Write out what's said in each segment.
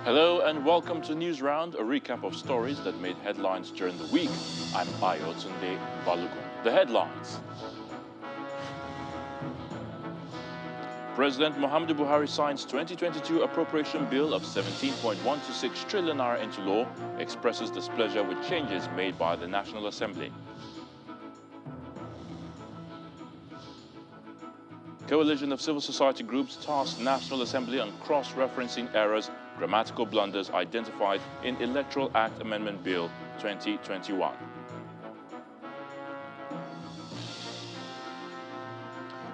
Hello and welcome to News Round, a recap of stories that made headlines during the week. I'm Ayotunde Balogun. The headlines. President Muhammadu Buhari signs 2022 appropriation bill of 17.126 trillion naira into law, expresses displeasure with changes made by the National Assembly. Coalition of civil society groups tasked National Assembly on cross-referencing errors, grammatical blunders identified in Electoral Act Amendment Bill 2021.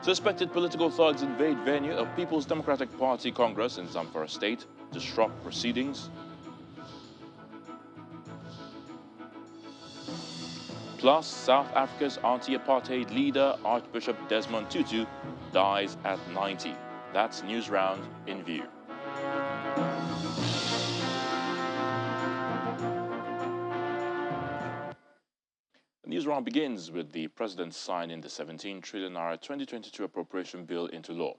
Suspected political thugs invade venue of People's Democratic Party Congress in Zamfara State, disrupt proceedings. Plus, South Africa's anti-apartheid leader, Archbishop Desmond Tutu, dies at 90. That's News Round in View. The News Round begins with the President signing the 17 trillion naira 2022 appropriation bill into law.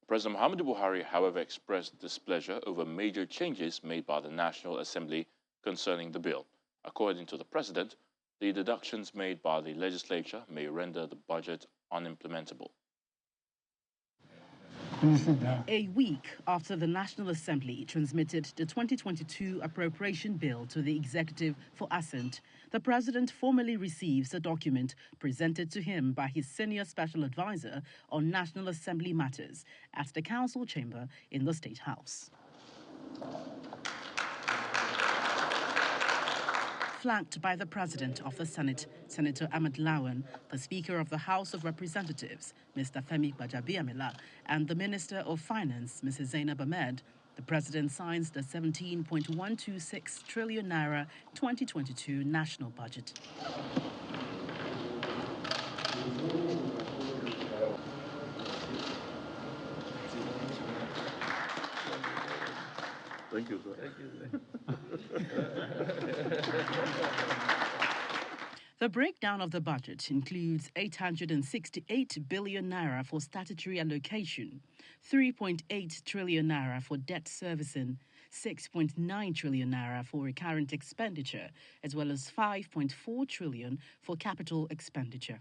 President Muhammadu Buhari, however, expressed displeasure over major changes made by the National Assembly concerning the bill. According to the President, the deductions made by the legislature may render the budget unimplementable. A week after the National Assembly transmitted the 2022 appropriation bill to the executive for assent, the president formally receives a document presented to him by his senior special advisor on National Assembly matters at the council chamber in the State House. Flanked by the President of the Senate, Senator Ahmed Lawan, the Speaker of the House of Representatives, Mr. Femi Gbajabiamila, and the Minister of Finance, Mrs. Zainab Ahmed, the President signs the 17.126 trillion naira 2022 national budget. Thank you, sir. Thank you, sir. The breakdown of the budget includes 868 billion naira for statutory allocation, 3.8 trillion naira for debt servicing, 6.9 trillion naira for recurrent expenditure, as well as 5.4 trillion for capital expenditure.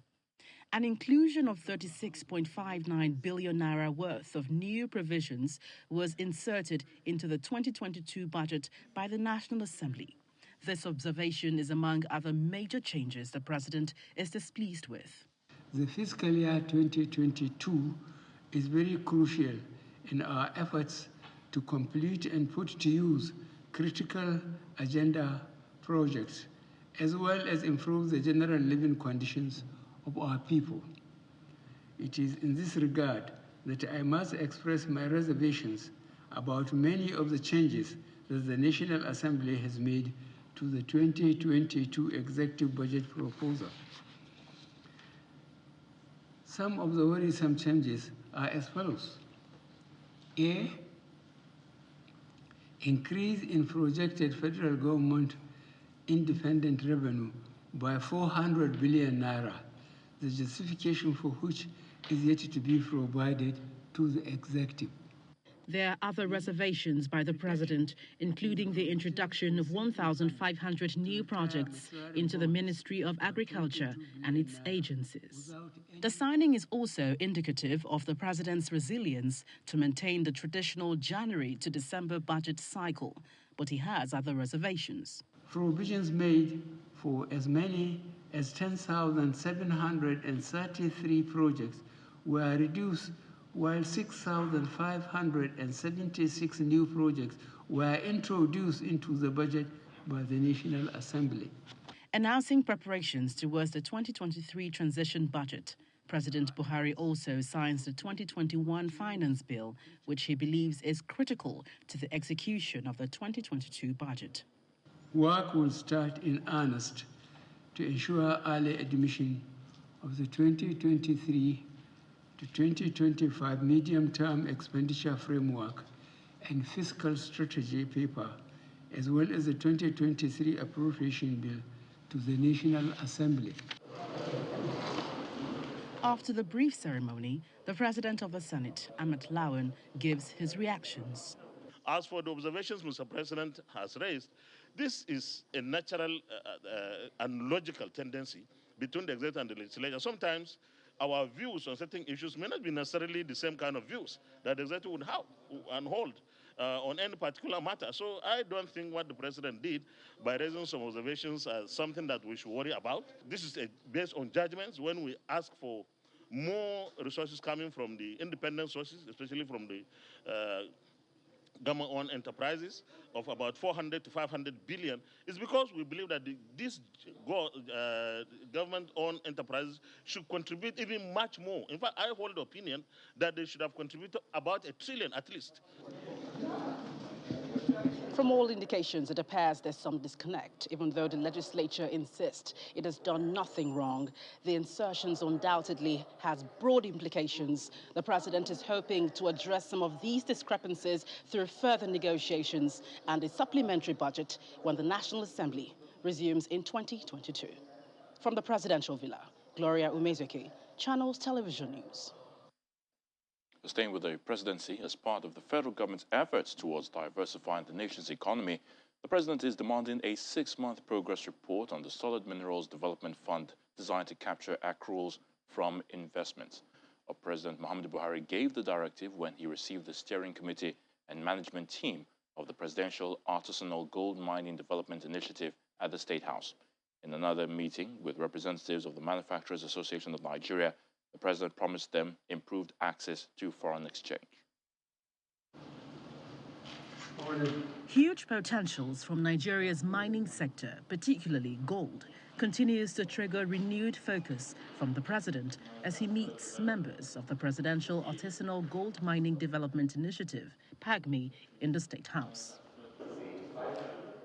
An inclusion of 36.59 billion naira worth of new provisions was inserted into the 2022 budget by the National Assembly. This observation is among other major changes the president is displeased with. The fiscal year 2022 is very crucial in our efforts to complete and put to use critical agenda projects, as well as improve the general living conditions of our people. It is in this regard that I must express my reservations about many of the changes that the National Assembly has made to the 2022 executive budget proposal. Some of the worrisome changes are as follows. A, increase in projected federal government independent revenue by 400 billion naira, the justification for which is yet to be provided to the executive. There are other reservations by the president, including the introduction of 1,500 new projects into the Ministry of Agriculture and its agencies. The signing is also indicative of the president's resilience to maintain the traditional January to December budget cycle, but he has other reservations. Provisions made for as many as 10,733 projects were reduced, while 6,576 new projects were introduced into the budget by the National Assembly. Announcing preparations towards the 2023 transition budget, President Buhari also signs the 2021 Finance Bill, which he believes is critical to the execution of the 2022 budget. Work will start in earnest to ensure early admission of the 2023 to 2025 medium-term expenditure framework and fiscal strategy paper, as well as the 2023 appropriation bill to the National Assembly. After the brief ceremony, the President of the Senate, Ahmed Lawan, gives his reactions. As for the observations Mr. President has raised, this is a natural and logical tendency between the executive and the legislature. Sometimes our views on certain issues may not be necessarily the same kind of views that the executive would have and hold on any particular matter. So I don't think what the president did by raising some observations as something that we should worry about. This is based on judgments. When we ask for more resources coming from the independent sources, especially from the government-owned enterprises of about 400 to 500 billion, is because we believe that these government-owned enterprises should contribute even much more. In fact, I hold the opinion that they should have contributed about $1 trillion at least. From all indications, it appears there's some disconnect. Even though the legislature insists it has done nothing wrong, the insertions undoubtedly has broad implications. The president is hoping to address some of these discrepancies through further negotiations and a supplementary budget when the National Assembly resumes in 2022. From the presidential villa, Gloria Umezuki, Channels Television News. Staying with the presidency, as part of the federal government's efforts towards diversifying the nation's economy, the president is demanding a 6-month progress report on the Solid Minerals Development Fund designed to capture accruals from investments. President Muhammadu Buhari gave the directive when he received the steering committee and management team of the Presidential Artisanal Gold Mining Development Initiative at the State House. In another meeting with representatives of the Manufacturers Association of Nigeria, the president promised them improved access to foreign exchange. Huge potentials from Nigeria's mining sector, particularly gold, continues to trigger renewed focus from the president as he meets members of the Presidential Artisanal Gold Mining Development Initiative, PAGMI, in the State House.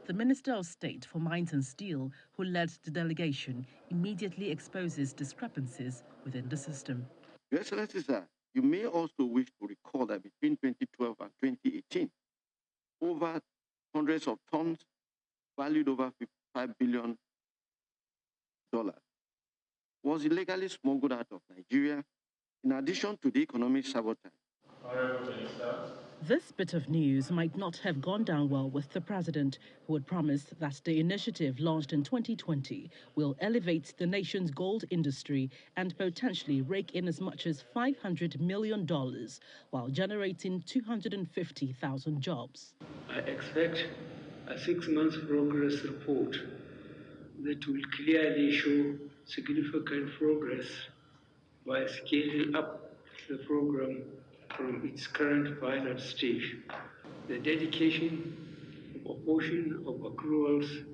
The Minister of State for Mines and Steel, who led the delegation, immediately exposes discrepancies within the system. Your Excellency, sir, you may also wish to recall that between 2012 and 2018, over hundreds of tons, valued over $55 billion, was illegally smuggled out of Nigeria, in addition to the economic sabotage. This bit of news might not have gone down well with the president, who had promised that the initiative launched in 2020 will elevate the nation's gold industry and potentially rake in as much as $500 million while generating 250,000 jobs. I expect a 6-month progress report that will clearly show significant progress by scaling up the program from its current pilot stage. The dedication of a portion of accruals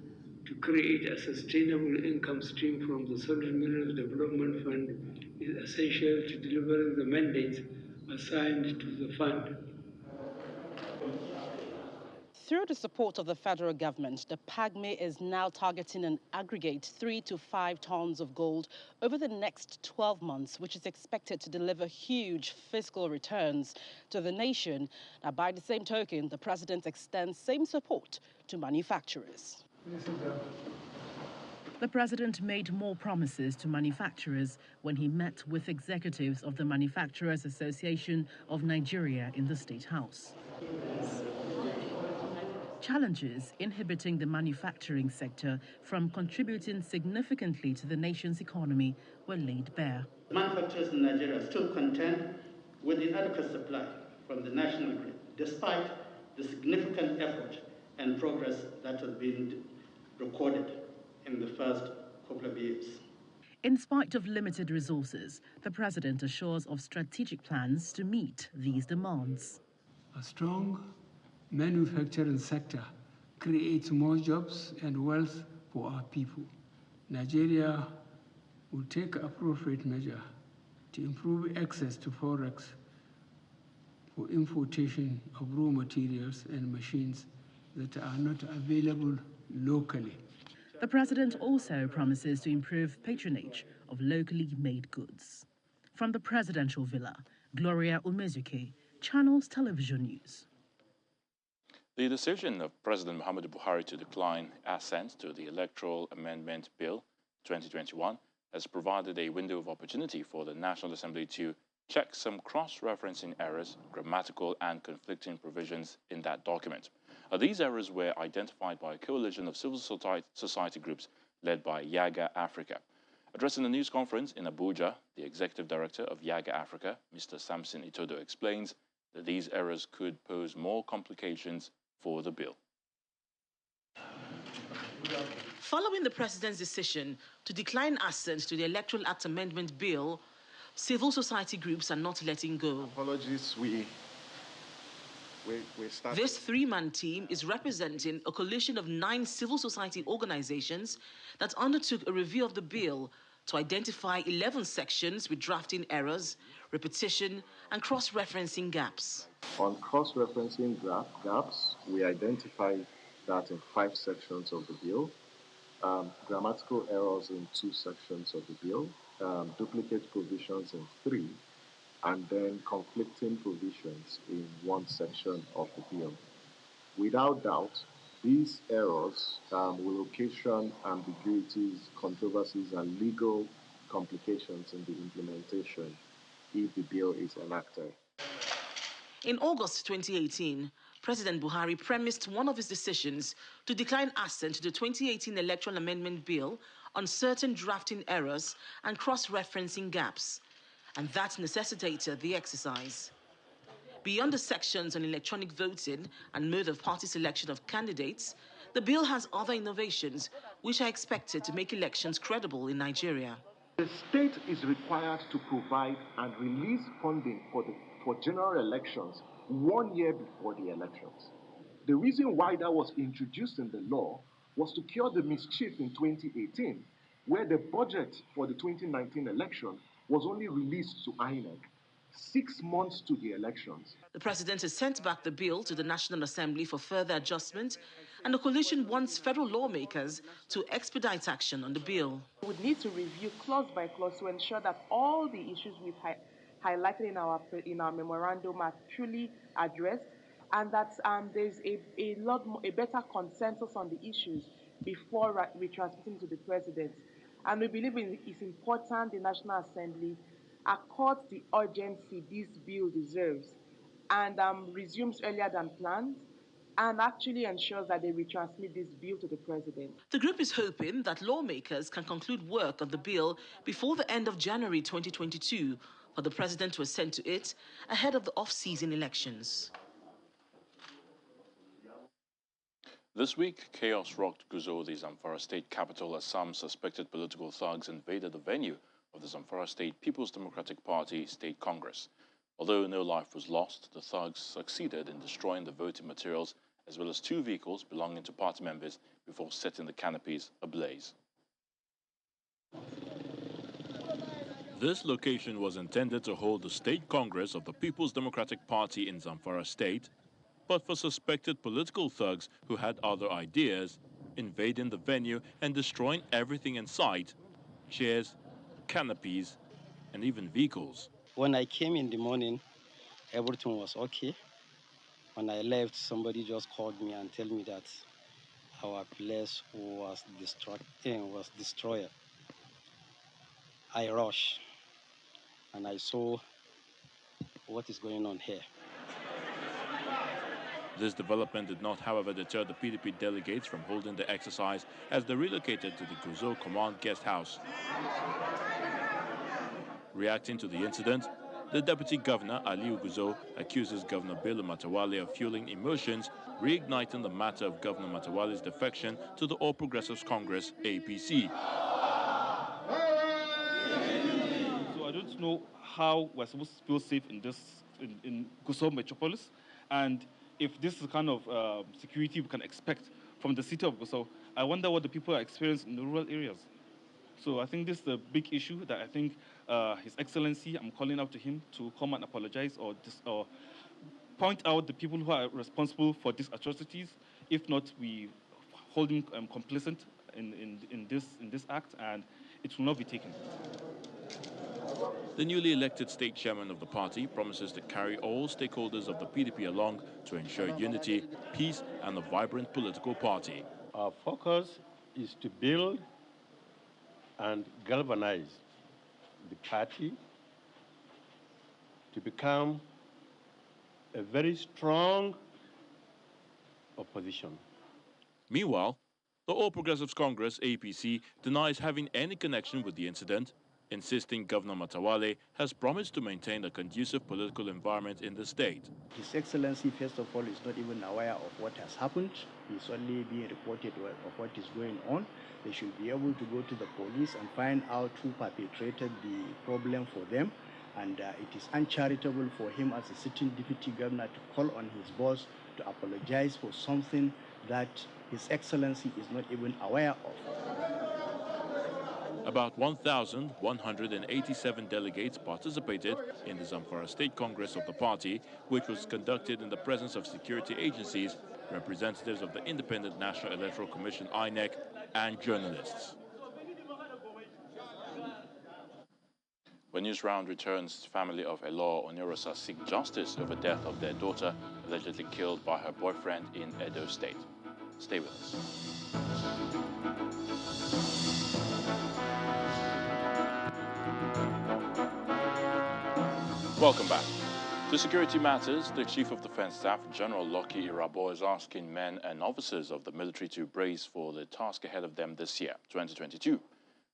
to create a sustainable income stream from the Solid Minerals Development Fund is essential to delivering the mandate assigned to the fund. Through the support of the federal government, the PAGMI is now targeting an aggregate 3 to 5 tons of gold over the next 12 months, which is expected to deliver huge fiscal returns to the nation. Now, by the same token, the president extends same support to manufacturers. The president made more promises to manufacturers when he met with executives of the Manufacturers Association of Nigeria in the State House. Challenges inhibiting the manufacturing sector from contributing significantly to the nation's economy were laid bare. Manufacturers in Nigeria still contend with inadequate supply from the national grid, despite the significant effort and progress that has been recorded in the first couple of years. In spite of limited resources, the president assures of strategic plans to meet these demands. A strong manufacturing sector creates more jobs and wealth for our people. Nigeria will take appropriate measure to improve access to forex for importation of raw materials and machines that are not available locally. The president also promises to improve patronage of locally made goods. From the presidential villa, Gloria Umezuki, Channels Television News. The decision of President Muhammadu Buhari to decline assent to the Electoral Amendment Bill 2021 has provided a window of opportunity for the National Assembly to checked some cross-referencing errors, grammatical and conflicting provisions in that document. These errors were identified by a coalition of civil society groups led by Yaga Africa. Addressing the news conference in Abuja, the executive director of Yaga Africa, Mr. Samson Itodo, explains that these errors could pose more complications for the bill. Following the president's decision to decline assent to the Electoral Act Amendment Bill, civil society groups are not letting go. Apologies, we started. This three-man team is representing a coalition of 9 civil society organizations that undertook a review of the bill to identify 11 sections with drafting errors, repetition, and cross-referencing gaps. On cross-referencing gaps, we identified that in 5 sections of the bill, grammatical errors in 2 sections of the bill, duplicate provisions in 3, and then conflicting provisions in 1 section of the bill. Without doubt, these errors will occasion ambiguities, controversies, and legal complications in the implementation if the bill is enacted. In August 2018, President Buhari premised one of his decisions to decline assent to the 2018 Electoral Amendment Bill on certain drafting errors and cross-referencing gaps, and that necessitated the exercise. Beyond the sections on electronic voting and mode of party selection of candidates, the bill has other innovations which are expected to make elections credible in Nigeria. The state is required to provide and release funding for general elections 1 year before the elections. The reason why that was introduced in the law was to cure the mischief in 2018, where the budget for the 2019 election was only released to INEC 6 months to the elections. The president has sent back the bill to the National Assembly for further adjustment, and the coalition wants federal lawmakers to expedite action on the bill. We would need to review clause by clause to ensure that all the issues we've highlighted in our memorandum are truly addressed, and that there's a better consensus on the issues before retransmitting to the president. And we believe it's important the National Assembly accords the urgency this bill deserves and resumes earlier than planned, and actually ensures that they retransmit this bill to the president. The group is hoping that lawmakers can conclude work on the bill before the end of January 2022 for the president to assent to it ahead of the off-season elections. This week, chaos rocked Gusau, the Zamfara state capital, as some suspected political thugs invaded the venue of the Zamfara State People's Democratic Party State Congress. Although no life was lost, the thugs succeeded in destroying the voting materials as well as 2 vehicles belonging to party members before setting the canopies ablaze. This location was intended to hold the State Congress of the People's Democratic Party in Zamfara State, but for suspected political thugs who had other ideas, invading the venue and destroying everything in sight: chairs, canopies, and even vehicles. When I came in the morning, everything was okay. When I left, somebody just called me and told me that our place was destroyed. I rushed and I saw what is going on here. This development did not, however, deter the PDP delegates from holding the exercise as they relocated to the Gusau Command Guest House. Reacting to the incident, the Deputy Governor, Aliu Gusau, accuses Governor Bello Matawalle of fueling emotions, reigniting the matter of Governor Matawalle's defection to the All Progressives Congress, APC. So I don't know how we're supposed to feel safe in Gusau metropolis, and if this is the kind of security we can expect from the city of Gusau, I wonder what the people are experiencing in the rural areas. So I think this is a big issue that I think His Excellency, I'm calling out to him to come and apologize or point out the people who are responsible for these atrocities. If not, we hold him complicit in this act, and it will not be taken. The newly elected state chairman of the party promises to carry all stakeholders of the PDP along to ensure unity, peace, and a vibrant political party. Our focus is to build and galvanize the party to become a very strong opposition. Meanwhile, the All Progressives Congress, APC, denies having any connection with the incident, insisting Governor Matawale has promised to maintain a conducive political environment in the state. His Excellency, first of all, is not even aware of what has happened. He's only being reported of what is going on. They should be able to go to the police and find out who perpetrated the problem for them. And it is uncharitable for him as a sitting deputy governor to call on his boss to apologize for something that His Excellency is not even aware of. About 1,187 delegates participated in the Zamfara State Congress of the party, which was conducted in the presence of security agencies, representatives of the Independent National Electoral Commission, INEC, and journalists. When News Round returns, family of Elo Onirosa seek justice over death of their daughter, allegedly killed by her boyfriend in Edo State. Stay with us. Welcome back. To Security Matters, the Chief of Defense Staff, General Lucky Irabo, is asking men and officers of the military to brace for the task ahead of them this year, 2022.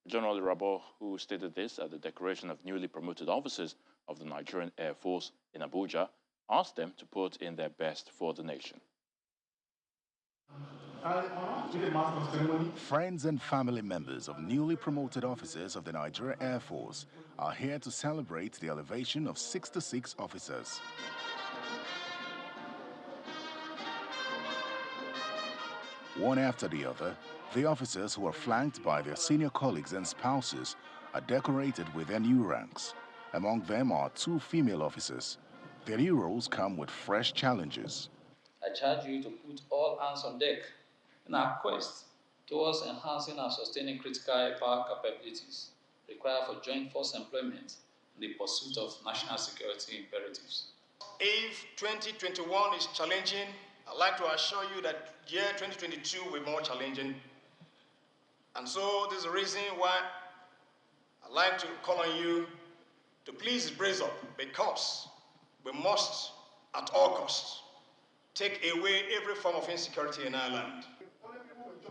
General Irabo, who stated this at the decoration of newly promoted officers of the Nigerian Air Force in Abuja, asked them to put in their best for the nation. Friends and family members of newly promoted officers of the Nigerian Air Force are here to celebrate the elevation of 66 officers. One after the other, the officers who are flanked by their senior colleagues and spouses are decorated with their new ranks. Among them are 2 female officers. Their new roles come with fresh challenges. I charge you to put all hands on deck in our quest towards enhancing and sustaining critical power capabilities required for joint force employment in the pursuit of national security imperatives. If 2021 is challenging, I'd like to assure you that year 2022 will be more challenging. And so this is the reason why I'd like to call on you to please brace up, because we must, at all costs, take away every form of insecurity in our land.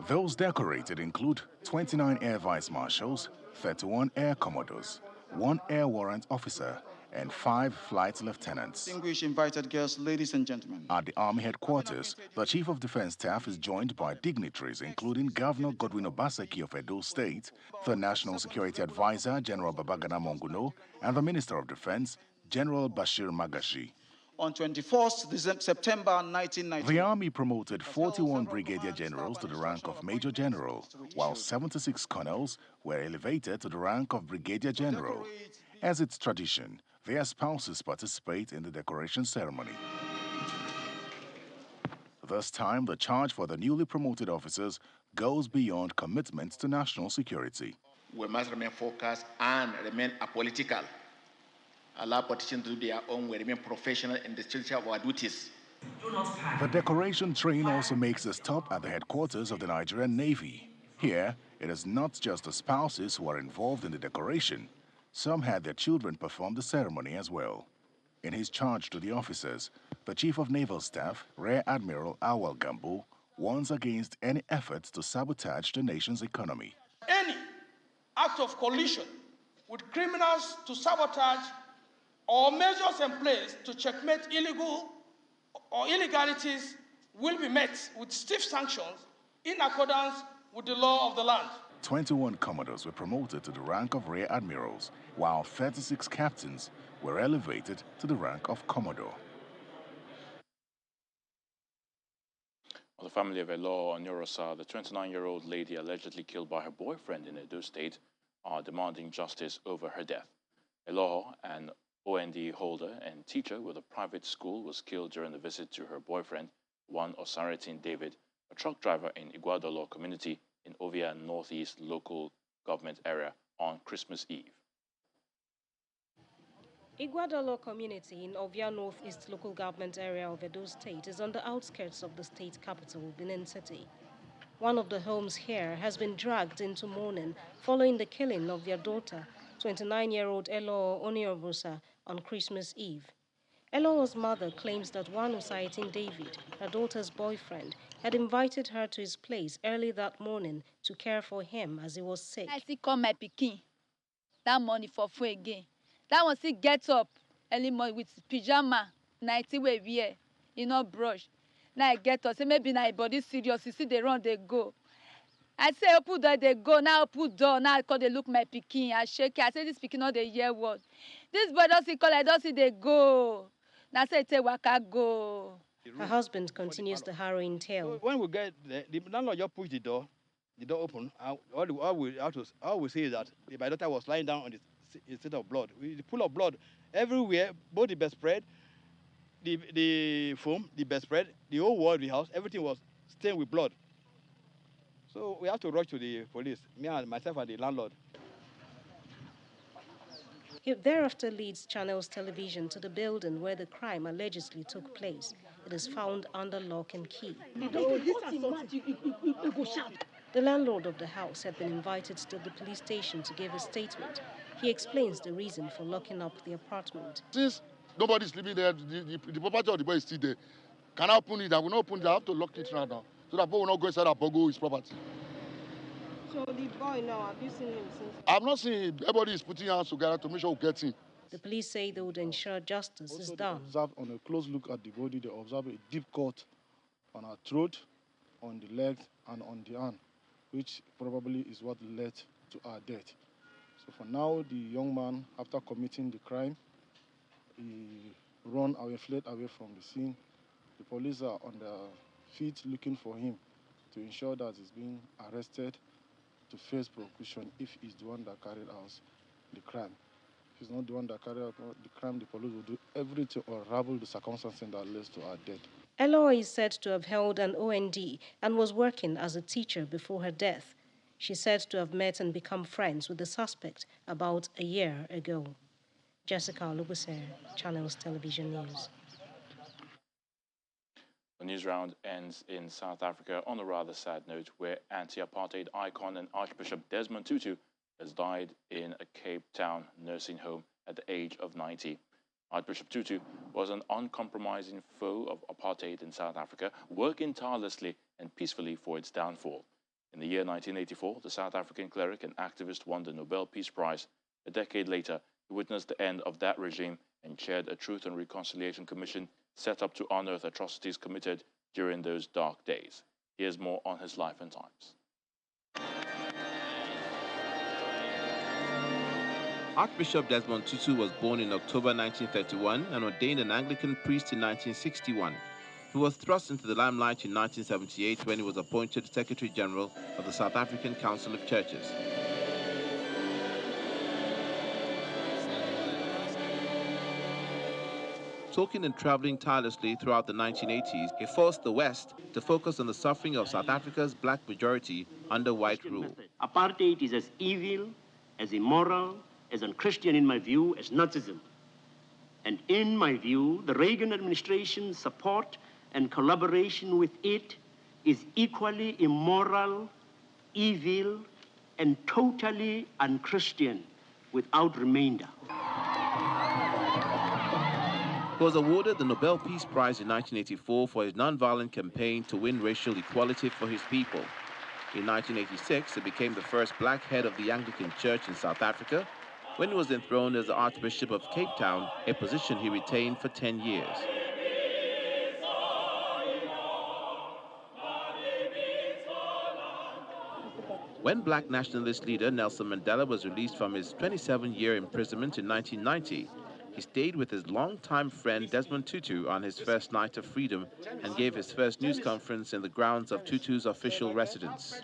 Those decorated include 29 Air Vice Marshals, 31 Air Commodores, 1 Air Warrant Officer, and 5 Flight Lieutenants. Distinguished invited guests, ladies and gentlemen. At the Army headquarters, the Chief of Defense Staff is joined by dignitaries including Governor Godwin Obaseki of Edo State, the National Security Advisor, General Babagana Monguno, and the Minister of Defense, General Bashir Magashi. On 21st September 1990, the Army promoted 41 Brigadier Generals to the rank of Major General, while 76 colonels were elevated to the rank of Brigadier General. As its tradition, their spouses participate in the decoration ceremony. This time, the charge for the newly promoted officers goes beyond commitments to national security. We must remain focused and remain apolitical. Allow politicians to do their own, we remain professional in the discharge of our duties. The decoration train also makes a stop at the headquarters of the Nigerian Navy. Here, it is not just the spouses who are involved in the decoration. Some had their children perform the ceremony as well. In his charge to the officers, the Chief of Naval Staff, Rear Admiral Awal Gambo, warns against any efforts to sabotage the nation's economy. Any act of collusion with criminals to sabotage or measures in place to checkmate illegal or illegalities will be met with stiff sanctions in accordance with the law of the land. 21 commodores were promoted to the rank of Rear Admirals, while 36 captains were elevated to the rank of Commodore. Well, the family of Elo Onirosa, the 29-year-old lady allegedly killed by her boyfriend in Edo State, are demanding justice over her death. Elo, an OND holder and teacher with a private school, was killed during a visit to her boyfriend, one Osaratin David, a truck driver in Iguadolo community in Ovia Northeast local government area on Christmas Eve. Iguadolo community in Ovia Northeast local government area of Edo State is on the outskirts of the state capital, Benin City. One of the homes here has been dragged into mourning following the killing of their daughter, 29-year-old Elo Oniobusa, on Christmas Eve. Elo's mother claims that one Usaitin David, her daughter's boyfriend, had invited her to his place early that morning to care for him as he was sick. I still call my pikin that morning for food again. That one still get up early morning with pyjama, nighty way wear, brush. Now I get up, say maybe my body serious, you see they run, they go. I say open door, they go. Now open door, now I call they look my pikin. I shake it. I say this pikin not they hear word. This boy don't see call, I don't see they go. Now I say take waka go. Her husband continues the harrowing tale. So when we get there, the landlord just push the door open. All we see is that my daughter was lying down on the seat of blood. The pool of blood everywhere, both the bedspread, the foam, the bedspread, the whole wall of the house, everything was stained with blood. So we have to rush to the police, me and myself and the landlord. He thereafter leads Channels Television to the building where the crime allegedly took place. It is found under lock and key. The landlord of the house had been invited to the police station to give a statement. He explains the reason for locking up the apartment. Since nobody is living there, the property of the boy is still there. Can I open it? I will not open it. I have to lock it right now so that boy will not go inside and bogo his property. So the boy now, have you seen him since? I've not seen him. Everybody is putting hands together to make sure we get him. The police say they would ensure justice is done. They observed on a close look at the body, they observed a deep cut on her throat, on the legs, and on the arm, which probably is what led to her death. So for now, the young man, after committing the crime, he fled away from the scene. The police are on their feet looking for him to ensure that he's being arrested to face prosecution if he's the one that carried out the crime. If he's not the one that carried out the crime, the police will do everything to unravel the circumstances that led to her death. Eloy is said to have held an OND and was working as a teacher before her death. She's said to have met and become friends with the suspect about a year ago. Jessica Olubuse, Channels Television News. The news round ends in South Africa on a rather sad note where anti-apartheid icon and Archbishop Desmond Tutu has died in a Cape Town nursing home at the age of 90. Archbishop Tutu was an uncompromising foe of apartheid in South Africa, working tirelessly and peacefully for its downfall. In the year 1984, the South African cleric and activist won the Nobel Peace Prize. A decade later, he witnessed the end of that regime and chaired a Truth and Reconciliation Commission set up to unearth atrocities committed during those dark days. Here's more on his life and times. Archbishop Desmond Tutu was born in October 1931 and ordained an Anglican priest in 1961. He was thrust into the limelight in 1978 when he was appointed Secretary General of the South African Council of Churches. Talking and traveling tirelessly throughout the 1980s, he forced the West to focus on the suffering of South Africa's black majority under white rule. Apartheid is as evil, as immoral, as unchristian in my view as Nazism. And in my view, the Reagan administration's support and collaboration with it is equally immoral, evil, and totally unchristian without remainder. He was awarded the Nobel Peace Prize in 1984 for his nonviolent campaign to win racial equality for his people. In 1986, he became the first black head of the Anglican Church in South Africa when he was enthroned as the Archbishop of Cape Town, a position he retained for 10 years. When black nationalist leader Nelson Mandela was released from his 27-year imprisonment in 1990, he stayed with his longtime friend Desmond Tutu on his first night of freedom and gave his first news conference in the grounds of Tutu's official residence.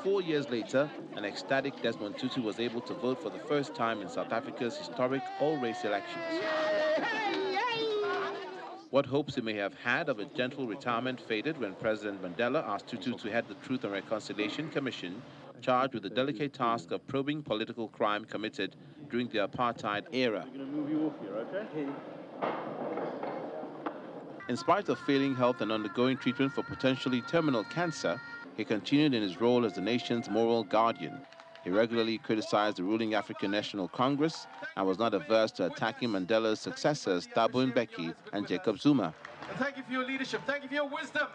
4 years later, an ecstatic Desmond Tutu was able to vote for the first time in South Africa's historic all-race elections. What hopes he may have had of a gentle retirement faded when President Mandela asked Tutu to head the Truth and Reconciliation Commission, charged with the delicate task of probing political crime committed during the apartheid era. In spite of failing health and undergoing treatment for potentially terminal cancer, He continued in his role as the nation's moral guardian. He regularly criticized the ruling African National Congress and was not averse to attacking Mandela's successors, Thabo Mbeki and Jacob Zuma. And thank you for your leadership. Thank you for your wisdom.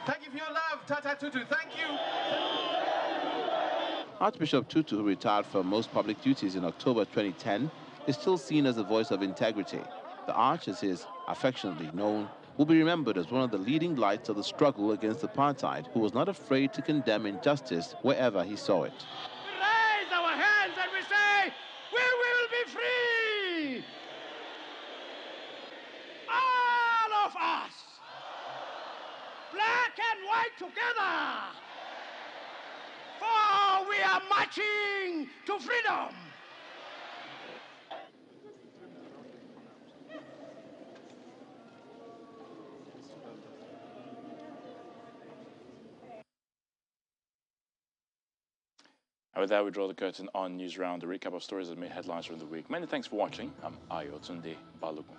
Thank you for your love, Tata Tutu. Thank you. Archbishop Tutu, who retired from most public duties in October 2010, is still seen as a voice of integrity. The Arch, as he is affectionately known, will be remembered as one of the leading lights of the struggle against apartheid, who was not afraid to condemn injustice wherever he saw it. We raise our hands and we say, we will be free! All of us, black and white together, for we are marching to freedom. And with that, we draw the curtain on News Round, the recap of stories that made headlines during the week. Many thanks for watching. I'm Ayo Tunde Balogun.